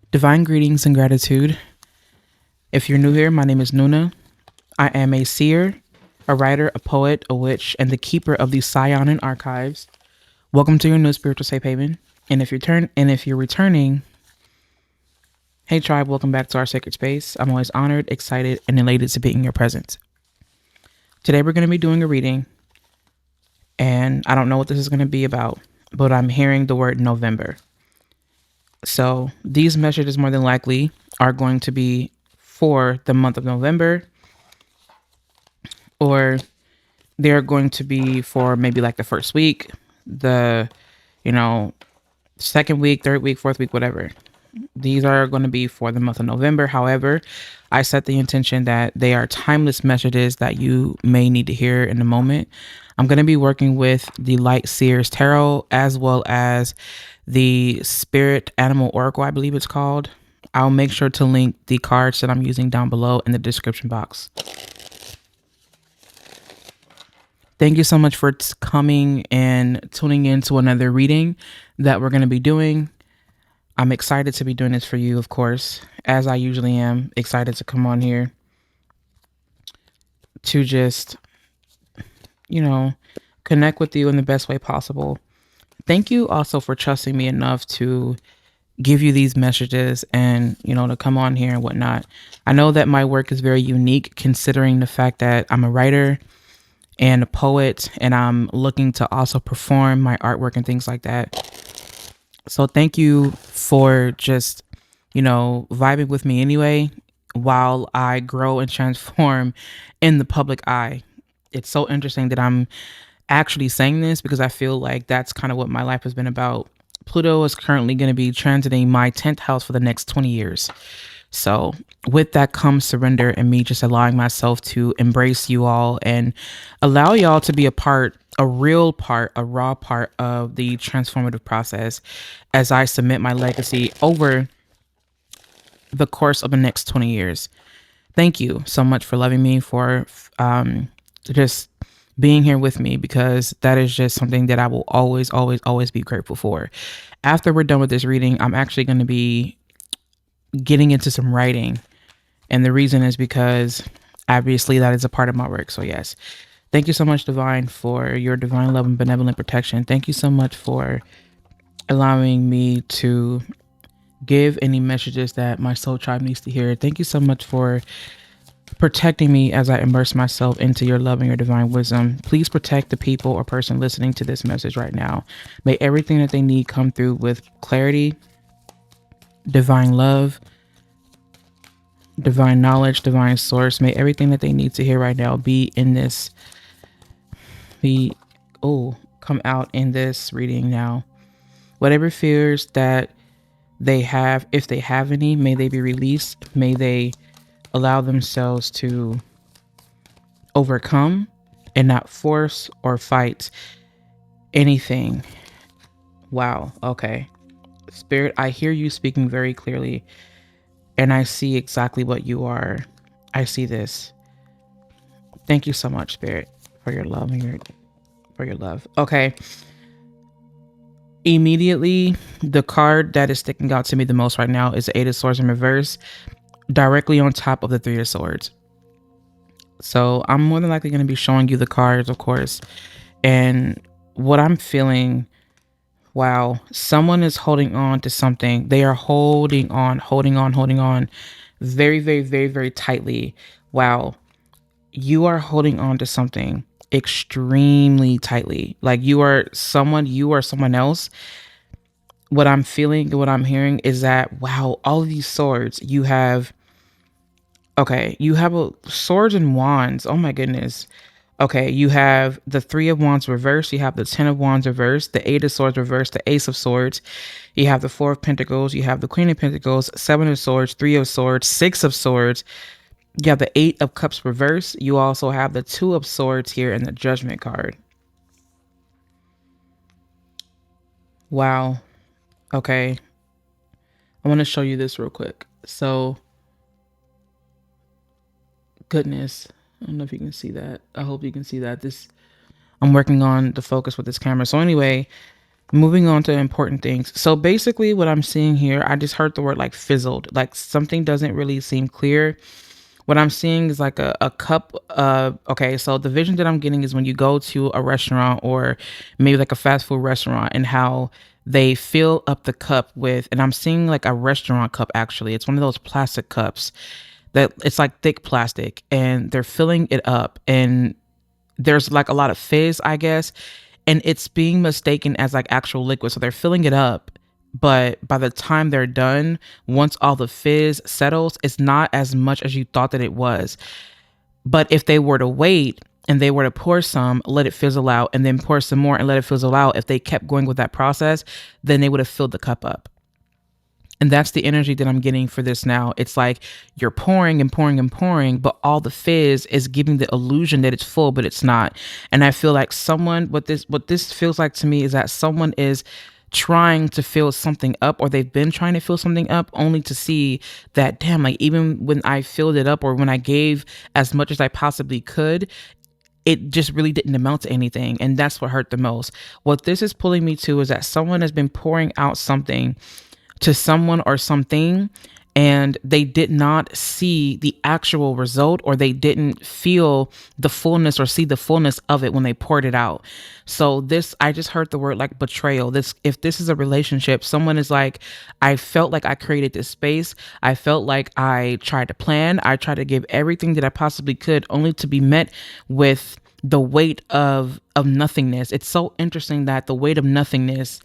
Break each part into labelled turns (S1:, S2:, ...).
S1: Divine greetings and gratitude. If you're new here, my name is Nuna. I am a seer, a writer, a poet, a witch, and the keeper of the Saiyonan archives. Welcome to your new spiritual safe haven. And if you're returning, hey tribe, welcome back to our sacred space. I'm always honored, excited, and elated to be in your presence. Today we're going to be doing a reading, and I don't know what this is going to be about, but I'm hearing the word November. So these messages more than likely are going to be for the month of November, or they're going to be for maybe like the first week, the, you know, second week, third week, fourth week, whatever. These are going to be for the month of November. However, I set the intention that they are timeless messages that you may need to hear in the moment. I'm going to be working with the Light Seers Tarot as well as the Spirit Animal Oracle, I believe it's called. I'll make sure to link the cards that I'm using down below in the description box. Thank you so much for coming and tuning in to another reading that we're going to be doing. I'm excited to be doing this for you, of course, as I usually am, excited to come on here to just, connect with you in the best way possible. Thank you also for trusting me enough to give you these messages and, to come on here and whatnot. I know that my work is very unique considering the fact that I'm a writer and a poet, and I'm looking to also perform my artwork and things like that. So thank you for just, vibing with me anyway while I grow and transform in the public eye. It's so interesting that I'm actually saying this because I feel like that's kind of what my life has been about. Pluto is currently going to be transiting my 10th house for the next 20 years. So with that comes surrender and me just allowing myself to embrace you all and allow y'all to be a real part, a raw part of the transformative process as I submit my legacy over the course of the next 20 years. Thank you so much for loving me, for just being here with me, because that is just something that I will always, always, always be grateful for. After we're done with this reading, I'm actually going to be getting into some writing. And the reason is because obviously that is a part of my work. So yes, thank you so much, Divine, for your divine love and benevolent protection. Thank you so much for allowing me to give any messages that my soul tribe needs to hear. Thank you so much for protecting me as I immerse myself into your love and your divine wisdom. Please protect the people or person listening to this message right now. May everything that they need come through with clarity, divine love, divine knowledge, divine source. May everything that they need to hear right now be in this, come out in this reading now. Whatever fears that they have, if they have any, may they be released. May they allow themselves to overcome and not force or fight anything. Wow. Okay. Spirit, I hear you speaking very clearly, and I see exactly what you are. I see this. Thank you so much, Spirit, for your love and for your love. Okay. Immediately, the card that is sticking out to me the most right now is the Eight of Swords in reverse, directly on top of the Three of Swords. So I'm more than likely going to be showing you the cards, of course. And what I'm feeling, wow, someone is holding on to something. They are holding on very, very, very, very tightly. Wow. You are holding on to something extremely tightly. Like you are someone else. What I'm feeling, what I'm hearing is that, wow, all of these swords, you have swords and wands. Oh my goodness. Okay, you have the Three of Wands reversed. You have the Ten of Wands reversed, the Eight of Swords reversed, the Ace of Swords. You have the Four of Pentacles. You have the Queen of Pentacles, Seven of Swords, Three of Swords, Six of Swords. You have the Eight of Cups reversed. You also have the Two of Swords here in the Judgment card. Wow. Okay. I want to show you this real quick. So, goodness. I don't know if you can see that. I hope you can see that. I'm working on the focus with this camera. So anyway, Moving on to important things. So basically, what I'm seeing here, I just heard the word like fizzled, like something doesn't really seem clear. What I'm seeing is like a cup. Okay, so the vision that I'm getting is when you go to a restaurant or maybe like a fast food restaurant and how they fill up the cup with, and I'm seeing like a restaurant cup actually. It's one of those plastic cups that it's like thick plastic and they're filling it up and there's like a lot of fizz, I guess, and it's being mistaken as like actual liquid. So they're filling it up, but by the time they're done, once all the fizz settles, it's not as much as you thought that it was. But if they were to wait and they were to pour some, let it fizzle out, and then pour some more and let it fizzle out, if they kept going with that process, then they would have filled the cup up. And that's the energy that I'm getting for this now. It's like you're pouring and pouring and pouring, but all the fizz is giving the illusion that it's full, but it's not. And I feel like what this feels like to me is that someone is trying to fill something up, or they've been trying to fill something up only to see that, damn, like even when I filled it up or when I gave as much as I possibly could, it just really didn't amount to anything. And that's what hurt the most. What this is pulling me to is that someone has been pouring out something to someone or something, and they did not see the actual result, or they didn't feel the fullness or see the fullness of it when they poured it out. So this, I just heard the word like betrayal. This, if this is a relationship, someone is like, I felt like I created this space, I felt like I tried to plan, I tried to give everything that I possibly could, only to be met with the weight of nothingness. It's so interesting that the weight of nothingness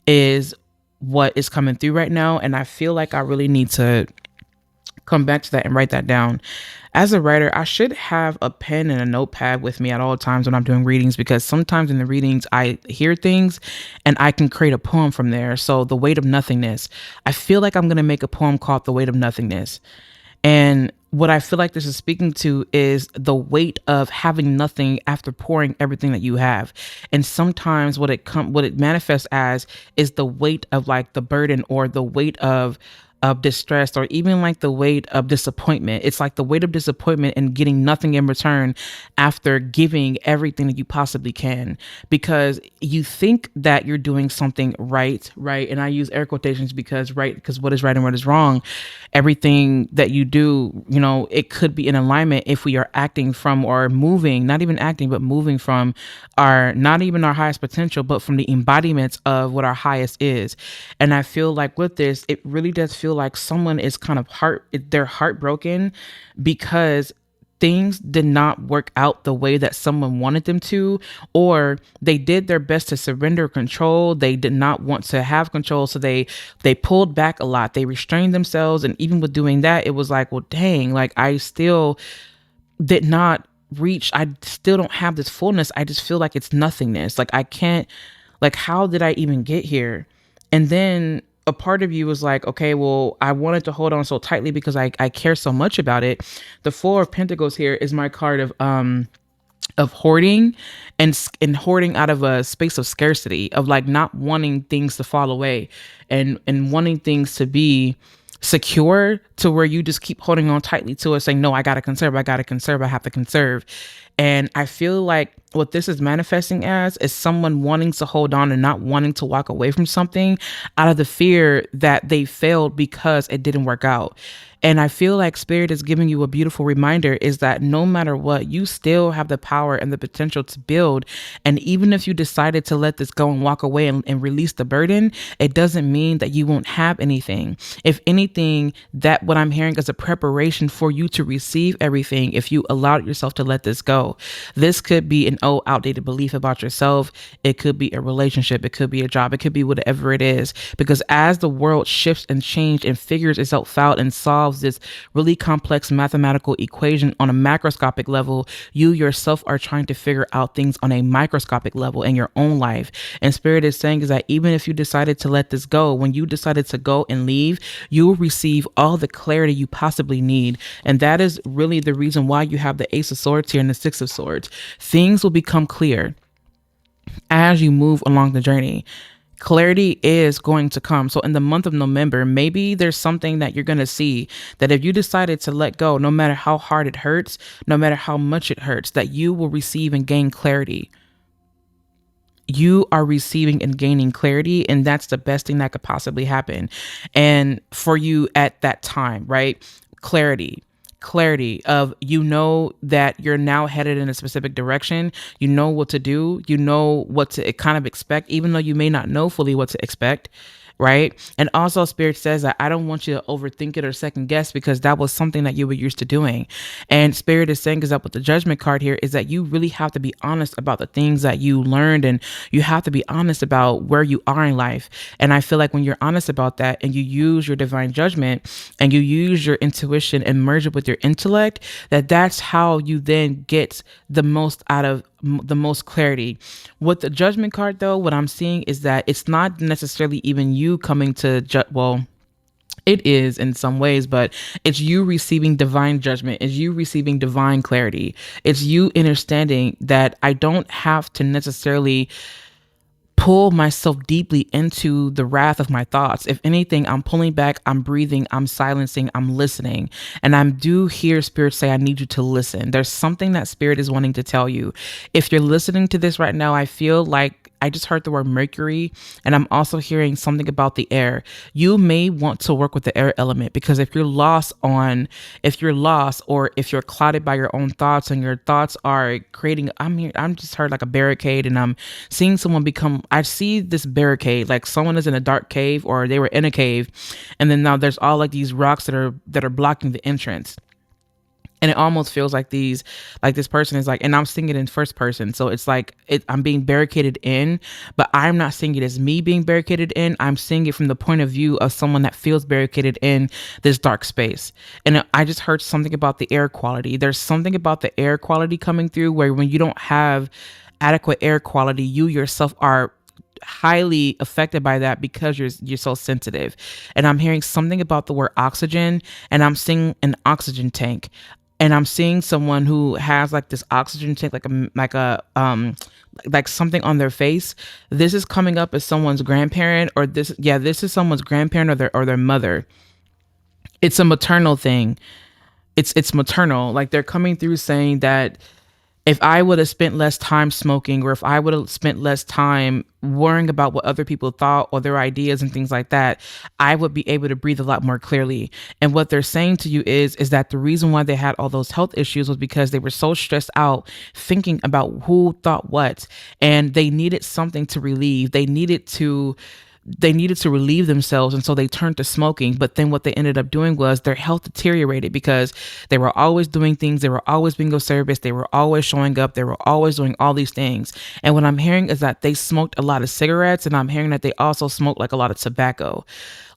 S1: is what is coming through right now. And I feel like I really need to come back to that and write that down. As a writer, I should have a pen and a notepad with me at all times when I'm doing readings, because sometimes in the readings I hear things and I can create a poem from there. So the weight of nothingness, I feel like I'm going to make a poem called The Weight of Nothingness. And what I feel like this is speaking to is the weight of having nothing after pouring everything that you have. And sometimes what it manifests as is the weight of like the burden, or the weight of distress, or even like the weight of disappointment. It's like the weight of disappointment and getting nothing in return after giving everything that you possibly can, because you think that you're doing something right. And I use air quotations because right, because what is right and what is wrong, everything that you do, it could be in alignment if we are acting from, or moving, not even acting, but moving from our, not even our highest potential, but from the embodiments of what our highest is. And I feel like with this, it really does feel like someone is kind of they're heartbroken because things did not work out the way that someone wanted them to, or they did their best to surrender control. They did not want to have control, so they pulled back a lot. They restrained themselves, and even with doing that, it was like, well, dang, like I still did not reach. I still don't have this fullness. I just feel like it's nothingness. Like I can't, like, how did I even get here? And then a part of you was like, okay, well, I wanted to hold on so tightly because I care so much about it. The Four of Pentacles here is my card of hoarding, and hoarding out of a space of scarcity, of like not wanting things to fall away, and wanting things to be secure, to where you just keep holding on tightly to it, saying, no, I gotta conserve, I have to conserve. And I feel like what this is manifesting as is someone wanting to hold on and not wanting to walk away from something out of the fear that they failed because it didn't work out. And I feel like Spirit is giving you a beautiful reminder, is that no matter what, you still have the power and the potential to build. And even if you decided to let this go and walk away and release the burden, it doesn't mean that you won't have anything. If anything, that what I'm hearing is a preparation for you to receive everything if you allowed yourself to let this go. This could be an old outdated belief about yourself. It could be a relationship. It could be a job. It could be whatever it is. Because as the world shifts and changes and figures itself out and solves this really complex mathematical equation on a macroscopic level, you yourself are trying to figure out things on a microscopic level in your own life. And Spirit is saying is that even if you decided to let this go, when you decided to go and leave, you will receive all the clarity you possibly need. And that is really the reason why you have the Ace of Swords here and the Six of Swords. Things will become clear as you move along the journey. Clarity is going to come. So in the month of November, maybe there's something that you're going to see that if you decided to let go, no matter how hard it hurts, no matter how much it hurts, that you will receive and gain clarity. you are receiving and gaining clarity, and that's the best thing that could possibly happen. And for you at that time, right? Clarity of, you know, that you're now headed in a specific direction. You know what to do. You know what to kind of expect, even though you may not know fully what to expect. Right. And also, Spirit says that I don't want you to overthink it or second guess, because that was something that you were used to doing. And Spirit is saying, is that with the Judgment card here, is that you really have to be honest about the things that you learned, and you have to be honest about where you are in life. And I feel like when you're honest about that, and you use your divine judgment, and you use your intuition and merge it with your intellect, that's how you then get the most out of the most clarity. With the Judgment card, though, what I'm seeing is that it's not necessarily even you coming to well, it is in some ways, but it's you receiving divine judgment. It's you receiving divine clarity. It's you understanding that I don't have to necessarily pull myself deeply into the wrath of my thoughts. If anything, I'm pulling back, I'm breathing, I'm silencing, I'm listening. And I do hear Spirit say, I need you to listen. There's something that Spirit is wanting to tell you. If you're listening to this right now, I feel like I just heard the word Mercury, and I'm also hearing something about the air. You may want to work with the air element, because if you're lost, or if you're clouded by your own thoughts, and your thoughts are creating, I'm just heard like a barricade, and I'm seeing someone I see this barricade, like someone is in a dark cave, or they were in a cave, and then now there's all like these rocks that are blocking the entrance. And it almost feels like this person is like, and I'm seeing it in first person. So it's like I'm being barricaded in, but I'm not seeing it as me being barricaded in. I'm seeing it from the point of view of someone that feels barricaded in this dark space. And I just heard something about the air quality. There's something about the air quality coming through, where when you don't have adequate air quality, you yourself are highly affected by that, because you're so sensitive. And I'm hearing something about the word oxygen, and I'm seeing an oxygen tank. And I'm seeing someone who has like this oxygen tank, like something on their face. This is coming up as someone's grandparent, or this is someone's grandparent, or their mother. It's a maternal thing. It's maternal. Like, they're coming through saying that if I would have spent less time smoking, or if I would have spent less time worrying about what other people thought or their ideas and things like that, I would be able to breathe a lot more clearly. And what they're saying to you is that the reason why they had all those health issues was because they were so stressed out thinking about who thought what, and they needed something to relieve. They needed to relieve themselves, and so they turned to smoking. But then what they ended up doing was their health deteriorated, because they were always doing things, they were always being of service, they were always showing up, they were always doing all these things. And what I'm hearing is that they smoked a lot of cigarettes, and I'm hearing that they also smoked like a lot of tobacco.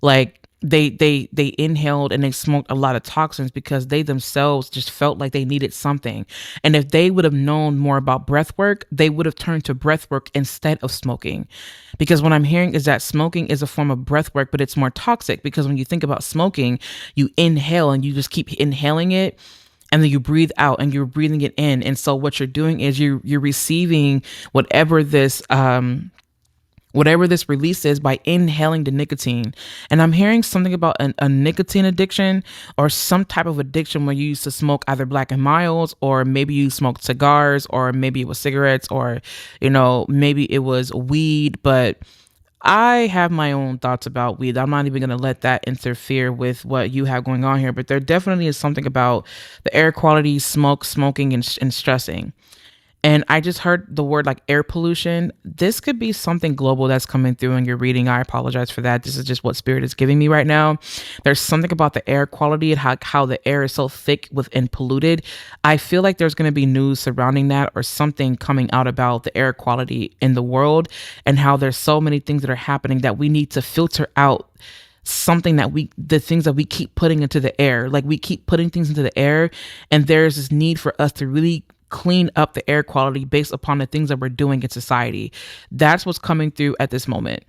S1: Like, they inhaled and they smoked a lot of toxins, because they themselves just felt like they needed something. And if they would have known more about breath work, they would have turned to breath work instead of smoking. Because what I'm hearing is that smoking is a form of breath work, but it's more toxic, because when you think about smoking, you inhale and you just keep inhaling it, and then you breathe out and you're breathing it in. And so what you're doing is you're receiving whatever this release is by inhaling the nicotine. And I'm hearing something about a nicotine addiction, or some type of addiction where you used to smoke either Black and Milds, or maybe you smoked cigars, or maybe it was cigarettes, or, maybe it was weed. But I have my own thoughts about weed. I'm not even going to let that interfere with what you have going on here. But there definitely is something about the air quality, smoking, and stressing. And I just heard the word like air pollution. This could be something global that's coming through in your reading. I apologize for that. This is just what Spirit is giving me right now. There's something about the air quality and how the air is so thick and polluted. I feel like there's going to be news surrounding that, or something coming out about the air quality in the world, and how there's so many things that are happening that we need to filter out the things that we keep putting into the air. Like, we keep putting things into the air, and there's this need for us to really clean up the air quality based upon the things that we're doing in society. That's what's coming through at this moment.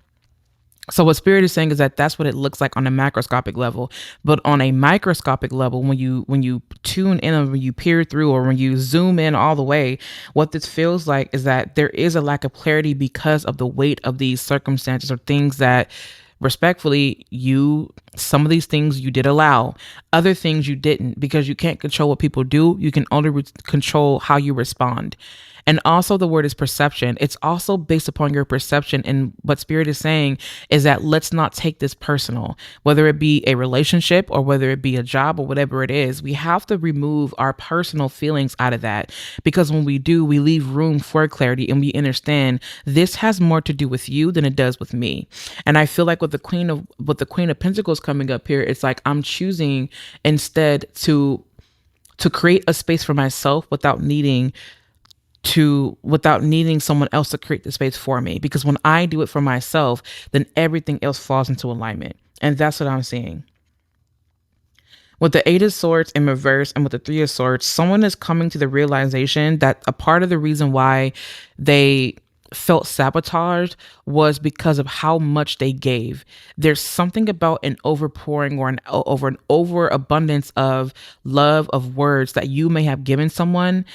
S1: So what Spirit is saying is that that's what it looks like on a macroscopic level. But on a microscopic level, when you tune in, or when you peer through, or when you zoom in all the way, what this feels like is that there is a lack of clarity because of the weight of these circumstances, or things that respectfully, some of these things you did allow, other things you didn't, because you can't control what people do. You can only control how you respond. And also, the word is perception. It's also based upon your perception. And what Spirit is saying is that let's not take this personal, whether it be a relationship or whether it be a job or whatever it is. We have to remove our personal feelings out of that, because when we do, we leave room for clarity and we understand this has more to do with you than it does with me. And I feel like with the Queen of Pentacles coming up here, it's like I'm choosing instead to create a space for myself without needing someone else to create the space for me. Because when I do it for myself, then everything else falls into alignment. And that's what I'm seeing. With the Eight of Swords in reverse and with the Three of Swords, someone is coming to the realization that a part of the reason why they felt sabotaged was because of how much they gave. There's something about an overpouring or an overabundance of love, of words that you may have given someone,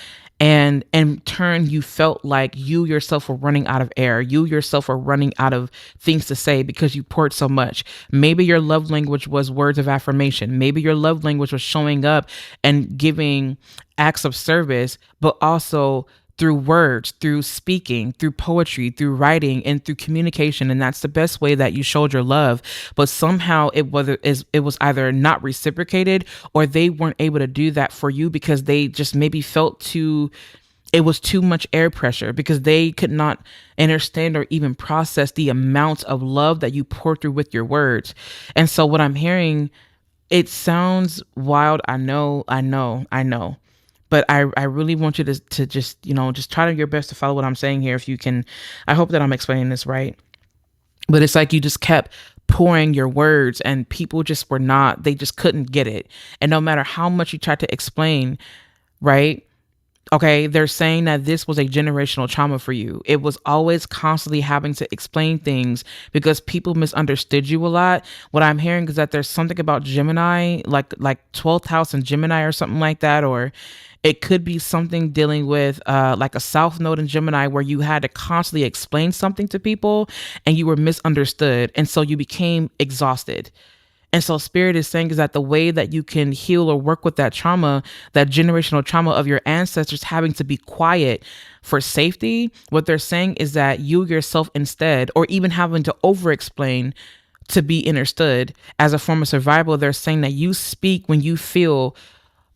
S1: and in turn you felt like you yourself were running out of air, you yourself were running out of things to say because you poured so much. Maybe your love language was words of affirmation, maybe your love language was showing up and giving acts of service, but also through words, through speaking, through poetry, through writing, and through communication. And that's the best way that you showed your love. But somehow it was either not reciprocated, or they weren't able to do that for you because they just maybe it was too much air pressure, because they could not understand or even process the amount of love that you poured through with your words. And so what I'm hearing, it sounds wild. I know. But I really want you to just try to your best to follow what I'm saying here. If you can, I hope that I'm explaining this right. But it's like you just kept pouring your words and people they just couldn't get it. And no matter how much you tried to explain, right? Okay, they're saying that this was a generational trauma for you. It was always constantly having to explain things because people misunderstood you a lot. What I'm hearing is that there's something about Gemini, like 12th house in Gemini or something like that, or it could be something dealing with like a South Node in Gemini, where you had to constantly explain something to people and you were misunderstood. And so you became exhausted. And so Spirit is saying is that the way that you can heal or work with that trauma, that generational trauma of your ancestors having to be quiet for safety, what they're saying is that you yourself instead, or even having to over explain to be understood as a form of survival, they're saying that you speak when you feel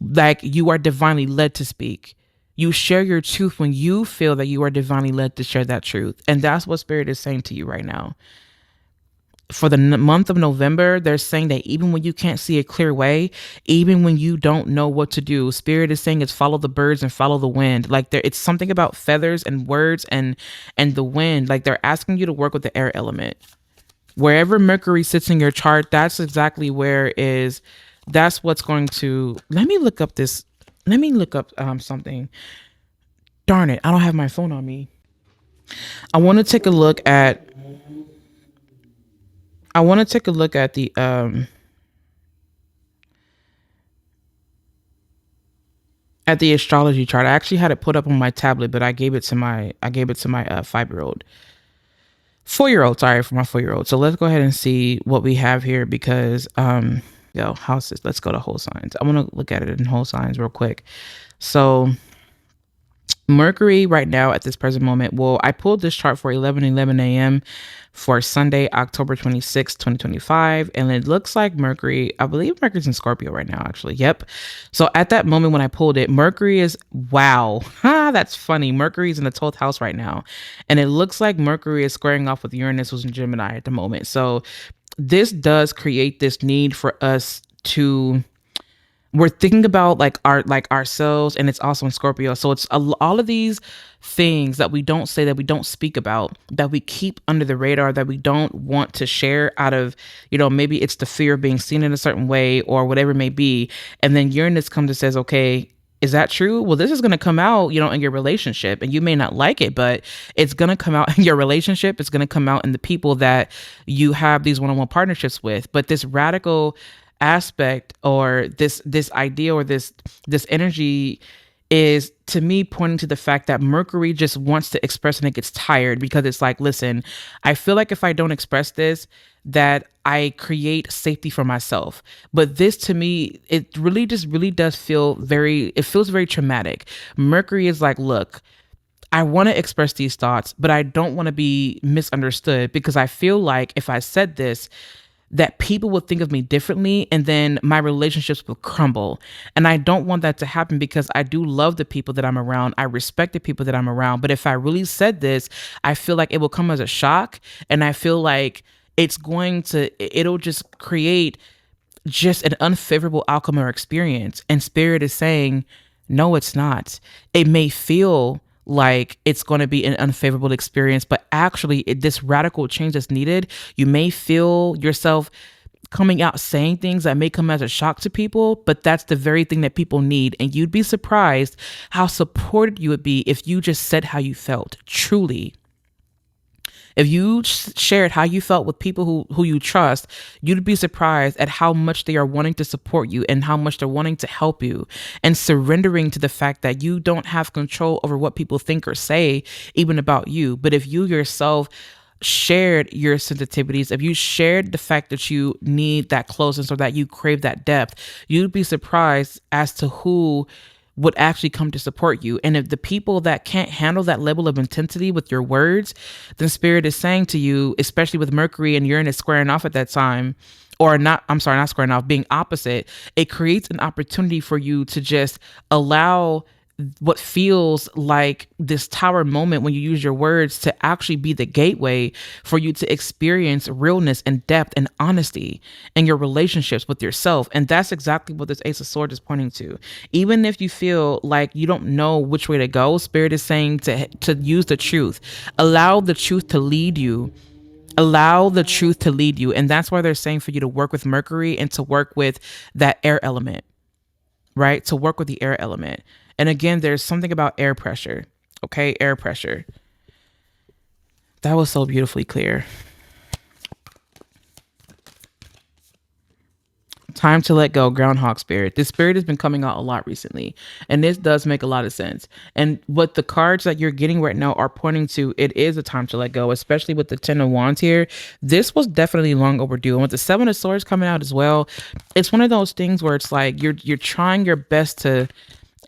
S1: like you are divinely led to speak. You share your truth when you feel that you are divinely led to share that truth. And that's what Spirit is saying to you right now. For the month of November, they're saying that even when you can't see a clear way, even when you don't know what to do, Spirit is saying it's follow the birds and follow the wind. Like it's something about feathers and words and the wind. Like they're asking you to work with the air element. Wherever Mercury sits in your chart, that's exactly that's what's going to, let me look up something. Darn it, I don't have my phone on me. I want to take a look at the astrology chart. I actually had it put up on my tablet, but I gave it to my 5-year-old. 4-year-old, sorry, for my 4-year-old. So let's go ahead and see what we have here, because houses. Let's go to whole signs. I want to look at it in whole signs real quick. So Mercury right now at this present moment, well, I pulled this chart for 11:11 a.m. for Sunday, October 26, 2025. And it looks like I believe Mercury's in Scorpio right now, actually. Yep. So at that moment when I pulled it, Mercury is, wow, that's funny. Mercury's in the 12th house right now. And it looks like Mercury is squaring off with Uranus, who's in Gemini at the moment. So this does create this need for us to, we're thinking about ourselves, and it's also in Scorpio. So it's all of these things that we don't say, that we don't speak about, that we keep under the radar, that we don't want to share out of, maybe it's the fear of being seen in a certain way or whatever it may be. And then Uranus comes and says, okay, is that true? Well, this is going to come out, in your relationship, and you may not like it, but it's going to come out in your relationship. It's going to come out in the people that you have these one-on-one partnerships with. But this radical aspect, or this idea, or this energy is to me pointing to the fact that Mercury just wants to express and it gets tired because it's like, listen, I feel like if I don't express this, that I create safety for myself. But this to me, it really just really does feel it feels very traumatic. Mercury is like, look, I want to express these thoughts, but I don't want to be misunderstood because I feel like if I said this, that people will think of me differently and then my relationships will crumble. And I don't want that to happen because I do love the people that I'm around. I respect the people that I'm around. But if I really said this, I feel like it will come as a shock. And I feel like it'll just create just an unfavorable outcome or experience. And Spirit is saying, no, it's not. It may feel like it's going to be an unfavorable experience, but actually, this radical change is needed. You may feel yourself coming out saying things that may come as a shock to people, but that's the very thing that people need. And you'd be surprised how supported you would be if you just said how you felt, truly. If you shared how you felt with people who you trust, you'd be surprised at how much they are wanting to support you and how much they're wanting to help you, and surrendering to the fact that you don't have control over what people think or say, even about you. But if you yourself shared your sensitivities, if you shared the fact that you need that closeness or that you crave that depth, you'd be surprised as to who would actually come to support you. And if the people that can't handle that level of intensity with your words, then Spirit is saying to you, especially with Mercury and Uranus squaring off at that time, or not, I'm sorry, not squaring off, being opposite, it creates an opportunity for you to just allow what feels like this tower moment when you use your words to actually be the gateway for you to experience realness and depth and honesty in your relationships with yourself. And that's exactly what this Ace of Swords is pointing to. Even if you feel like you don't know which way to go, Spirit is saying to use the truth. Allow the truth to lead you. Allow the truth to lead you. And that's why they're saying for you to work with Mercury and to work with that air element, right? To work with the air element. And again, there's something about air pressure. Okay, air pressure. That was so beautifully clear. Time to let go, Groundhog Spirit. This spirit has been coming out a lot recently, and this does make a lot of sense. And what the cards that you're getting right now are pointing to, it is a time to let go, especially with the Ten of Wands here. This was definitely long overdue. And with the Seven of Swords coming out as well, it's one of those things where it's like you're trying your best to.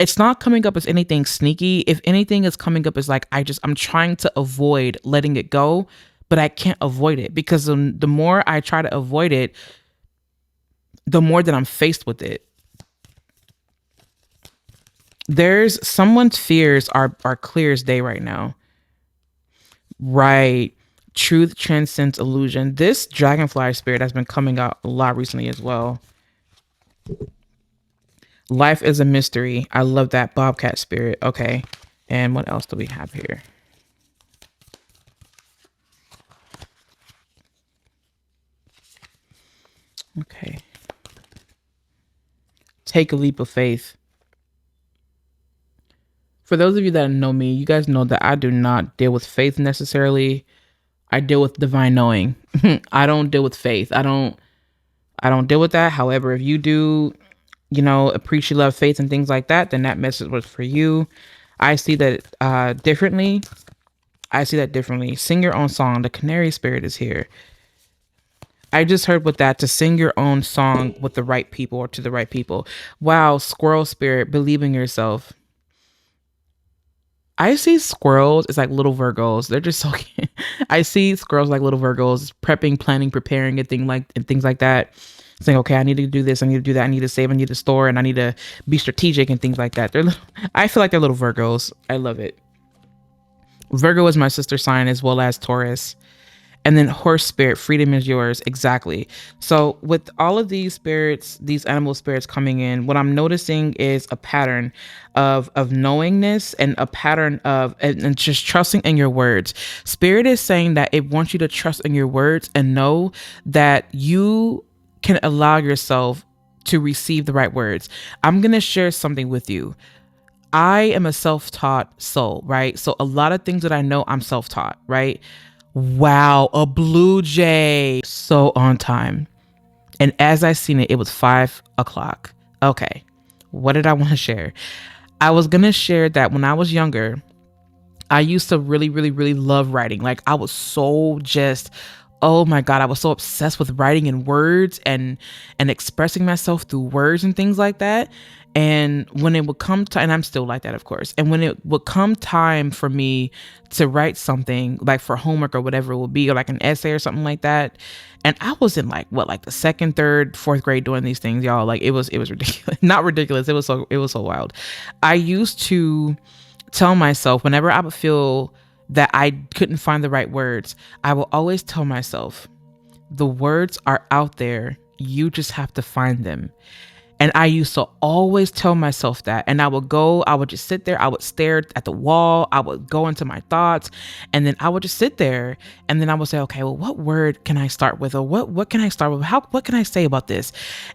S1: It's not coming up as anything sneaky. If anything is coming up as like, I'm trying to avoid letting it go, but I can't avoid it because the more I try to avoid it, the more that I'm faced with it. There's someone's fears are clear as day right now. Right. Truth transcends illusion. This dragonfly spirit has been coming out a lot recently as well. Life is a mystery. I love that bobcat spirit. Okay. And what else do we have here? Okay. Take a leap of faith. For those of you that know me, you guys know that I do not deal with faith necessarily. I deal with divine knowing. I don't deal with faith. I don't deal with that. However, if you do, appreciate love, faith, and things like that, then that message was for you. I see that differently. Sing your own song. The canary spirit is here. I just heard with that to sing your own song with the right people or to the right people. Wow, squirrel spirit, believe in yourself. I see squirrels as like little Virgos. They're just so cute. I see squirrels like little Virgos, prepping, planning, preparing, and things like that. Saying, okay, I need to do this, I need to do that, I need to save, I need to store, and I need to be strategic and things like that. I feel like they're little Virgos. I love it. Virgo is my sister sign as well as Taurus. And then horse spirit, freedom is yours. Exactly. So with all of these spirits, these animal spirits coming in, what I'm noticing is a pattern of knowingness and a pattern of and just trusting in your words. Spirit is saying that it wants you to trust in your words and know that you can allow yourself to receive the right words. I'm going to share something with you. I am a self-taught soul, right? So a lot of things that I know, I'm self-taught, right? Wow, a blue jay. So on time. And as I seen it, it was 5 o'clock. Okay. What did I want to share? I was going to share that when I was younger, I used to really, really, really love writing. Like I was so just, oh my God, I was so obsessed with writing in words and expressing myself through words and things like that. And when it would come to, and I'm still like that, of course. And when it would come time for me to write something like for homework or whatever it would be, or like an essay or something like that. And I was in like what, like the second, third, fourth grade doing these things, y'all. Like it was ridiculous. Not ridiculous. It was so wild. I used to tell myself whenever I would feel that I couldn't find the right words, I will always tell myself, the words are out there. You just have to find them. And I used to always tell myself that. And I would just sit there, I would stare at the wall, I would go into my thoughts, and then I would just sit there and then I would say, okay, well, what word can I start with? Or what can I start with? What can I say about this?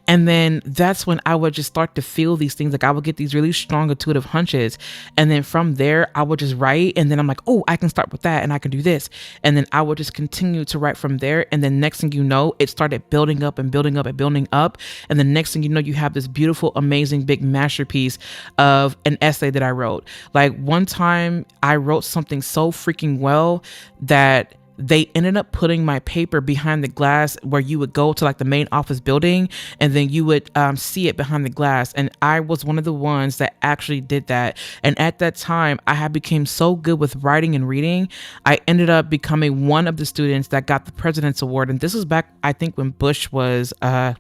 S1: And then that's when I would just start to feel these things. Like I would get these really strong intuitive hunches. And then from there, I would just write. And then I'm like, oh, I can start with that and I can do this. And then I would just continue to write from there. And then next thing you know, it started building up and building up and building up. And the next thing you know, you have this beautiful, amazing, big masterpiece of an essay that I wrote. Like one time I wrote something so freaking well that they ended up putting my paper behind the glass where you would go to like the main office building and then you would see it behind the glass. And I was one of the ones that actually did that. And at that time, I had become so good with writing and reading. I ended up becoming one of the students that got the President's Award. And this was back, I think, when Bush was in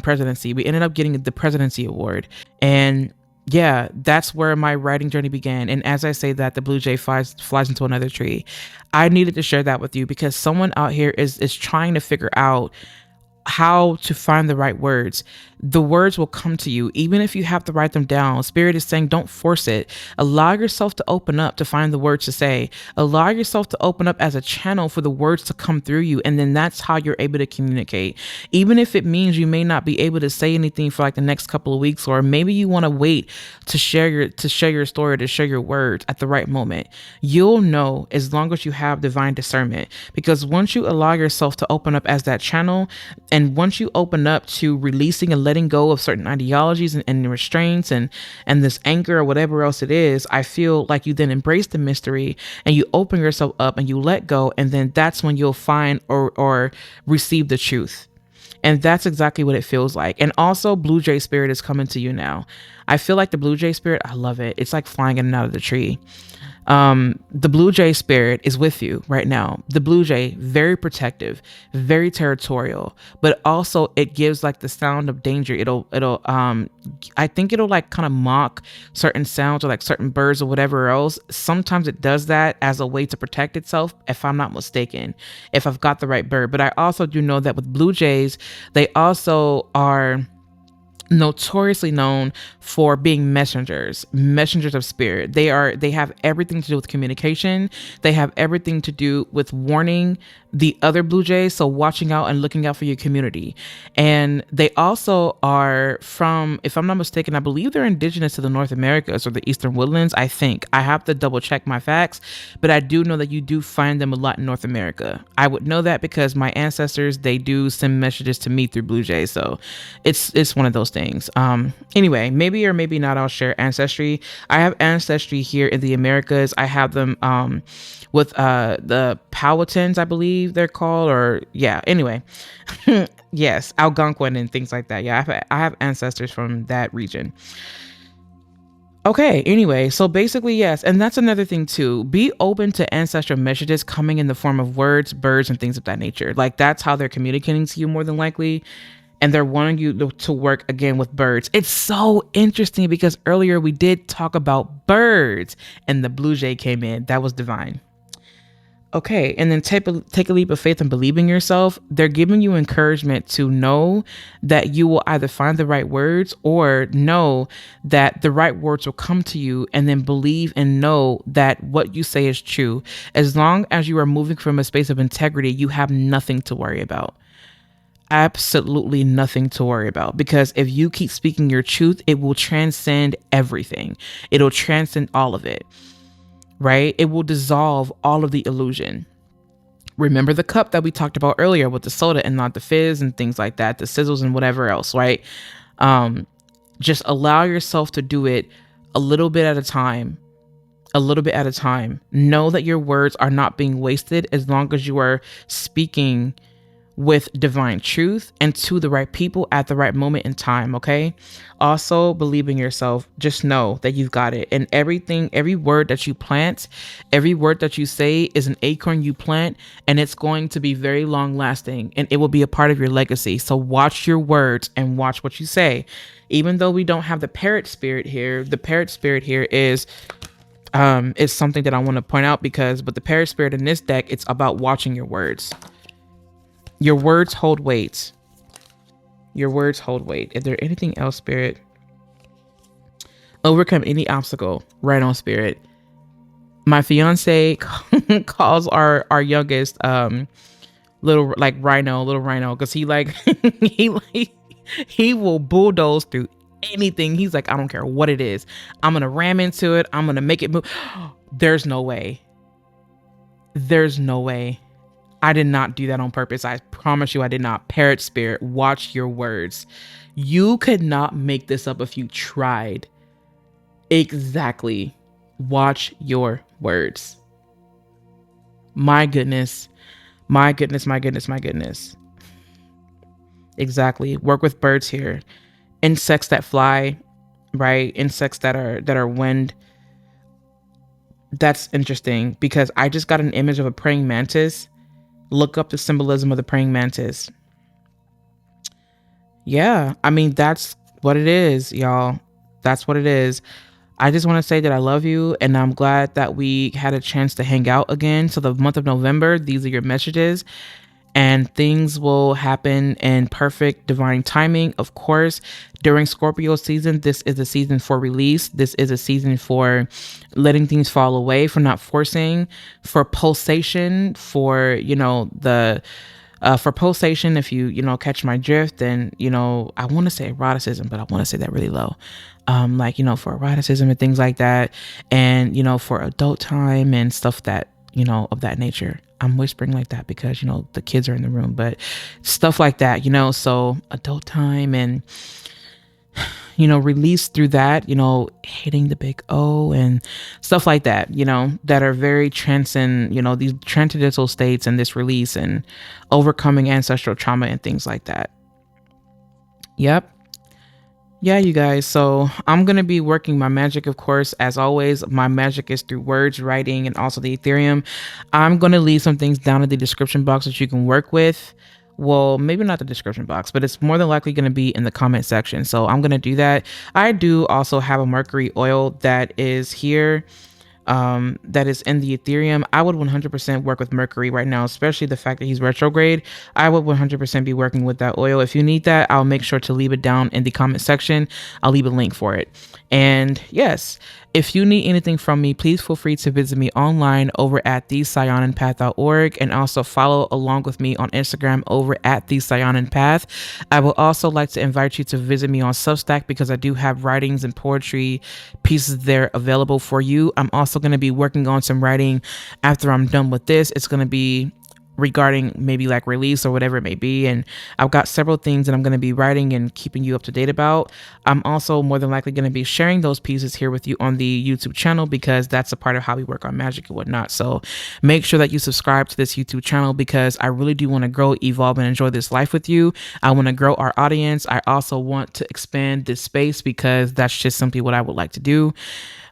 S1: presidency. We ended up getting the Presidency Award. And yeah, that's where my writing journey began. And as I say that, the blue jay flies into another tree. I needed to share that with you because someone out here is trying to figure out how to find the right words. The words will come to you, even if you have to write them down. Spirit is saying, don't force it. Allow yourself to open up to find the words to say. Allow yourself to open up as a channel for the words to come through you. And then that's how you're able to communicate. Even if it means you may not be able to say anything for like the next couple of weeks, or maybe you want to wait to share your story, to share your words at the right moment. You'll know as long as you have divine discernment. Because once you allow yourself to open up as that channel, and once you open up to releasing and letting go of certain ideologies and restraints and this anger or whatever else it is, I feel like you then embrace the mystery and you open yourself up and you let go. And then that's when you'll find or receive the truth. And that's exactly what it feels like. And also Blue Jay spirit is coming to you now. I feel like the Blue Jay spirit, I love it. It's like flying in and out of the tree. The Blue Jay spirit is with you right now. The Blue Jay, very protective, very territorial, but also it gives like the sound of danger. I think it'll like kind of mock certain sounds or like certain birds or whatever else. Sometimes it does that as a way to protect itself, if I'm not mistaken, if I've got the right bird. But I also do know that with Blue Jays, they also are notoriously known for being messengers of spirit. They have everything to do with communication. They have everything to do with warning the other Blue Jays, so watching out and looking out for your community. And they also are from, if I'm not mistaken, I believe they're indigenous to the North Americas or the Eastern Woodlands. I think I have to double check my facts, but I do know that you do find them a lot in North America. I would know that because my ancestors, they do send messages to me through Blue Jays. So it's one of those things. Anyway, maybe or maybe not, I'll share ancestry. I have ancestry here in the Americas. I have them with the Powhatans, I believe they're called, or yeah. Anyway, yes, Algonquin and things like that. Yeah, I have ancestors from that region. Okay, anyway, so basically, yes, and that's another thing too. Be open to ancestral messages coming in the form of words, birds, and things of that nature. Like that's how they're communicating to you more than likely. And they're wanting you to work again with birds. It's so interesting because earlier we did talk about birds and the Blue Jay came in. That was divine. Okay, and then take a leap of faith and believe in yourself. They're giving you encouragement to know that you will either find the right words or know that the right words will come to you, and then believe and know that what you say is true. As long as you are moving from a space of integrity, you have nothing to worry about. Absolutely nothing to worry about, because if you keep speaking your truth, it will transcend everything. It'll transcend all of it. Right? It will dissolve all of the illusion. Remember the cup that we talked about earlier with the soda and not the fizz and things like that, the sizzles and whatever else, right? Just allow yourself to do it a little bit at a time, a little bit at a time. Know that your words are not being wasted as long as you are speaking with divine truth and to the right people at the right moment in time. Okay. Also, believe in yourself. Just know that you've got it. And everything, every word that you plant, every word that you say is an acorn you plant, and it's going to be very long lasting, and it will be a part of your legacy. So watch your words and watch what you say. Even though we don't have the parrot spirit here, the parrot spirit here is something that I want to point out, because with the parrot spirit in this deck, it's about watching your words. Your words hold weight. Your words hold weight. Is there anything else, Spirit? Overcome any obstacle. Right on, Spirit. My fiance calls our youngest little rhino, because he like he will bulldoze through anything. He's like, I don't care what it is. I'm gonna ram into it. I'm gonna make it move. There's no way. There's no way. I did not do that on purpose. I promise you I did not. Parrot spirit, watch your words. You could not make this up if you tried. Exactly. Watch your words. My goodness. My goodness, my goodness, my goodness. Exactly. Work with birds here. Insects that fly, right? Insects that are wind. That's interesting, because I just got an image of a praying mantis. Look up the symbolism of the praying mantis. Yeah, I mean, that's what it is, y'all. That's what it is. I just want to say that I love you, and I'm glad that we had a chance to hang out again. So the month of November, these are your messages, and things will happen in perfect divine timing. Of course, during Scorpio season, this is a season for release. This is a season for letting things fall away, for not forcing, for pulsation, for, for pulsation. If you catch my drift, then, I want to say eroticism, but I want to say that really low. For eroticism and things like that. And, for adult time and stuff that, of that nature. I'm whispering like that because, the kids are in the room, but stuff like that, so adult time and, release through that, hitting the big O and stuff like that, that are very transcend, these transcendental states and this release and overcoming ancestral trauma and things like that. Yep. Yeah, you guys. So I'm going to be working my magic, of course. As always, my magic is through words, writing, and also the Etherium. I'm going to leave some things down in the description box that you can work with. Well, maybe not the description box, but it's more than likely going to be in the comment section. So I'm going to do that. I do also have a mercury oil that is here. That is in the Etherium. I would 100% work with Mercury right now, especially the fact that he's retrograde. I would 100% be working with that oil. If you need that, I'll make sure to leave it down in the comment section. I'll leave a link for it. And yes, if you need anything from me, please feel free to visit me online over at thesayonanpath.org, and also follow along with me on Instagram over at thesayonanpath. I will also like to invite you to visit me on Substack, because I do have writings and poetry pieces there available for you. I'm also going to be working on some writing after I'm done with this. It's going to be regarding maybe like release or whatever it may be, and I've got several things that I'm going to be writing and keeping you up to date about. I'm also more than likely going to be sharing those pieces here with you on the YouTube channel, because that's a part of how we work on magic and whatnot. So make sure that you subscribe to this YouTube channel, because I really do want to grow, evolve, and enjoy this life with you. I want to grow our audience. I also want to expand this space, because that's just simply what I would like to do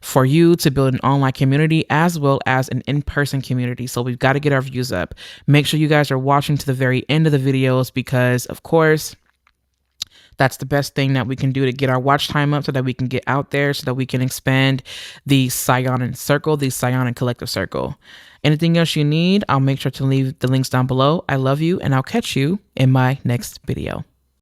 S1: for you, to build an online community as well as an in-person community. So we've got to get our views up. Make sure you guys are watching to the very end of the videos, because of course, that's the best thing that we can do to get our watch time up, so that we can get out there, so that we can expand the Saiyonan circle, the Saiyonan collective circle. Anything else you need, I'll make sure to leave the links down below. I love you, and I'll catch you in my next video.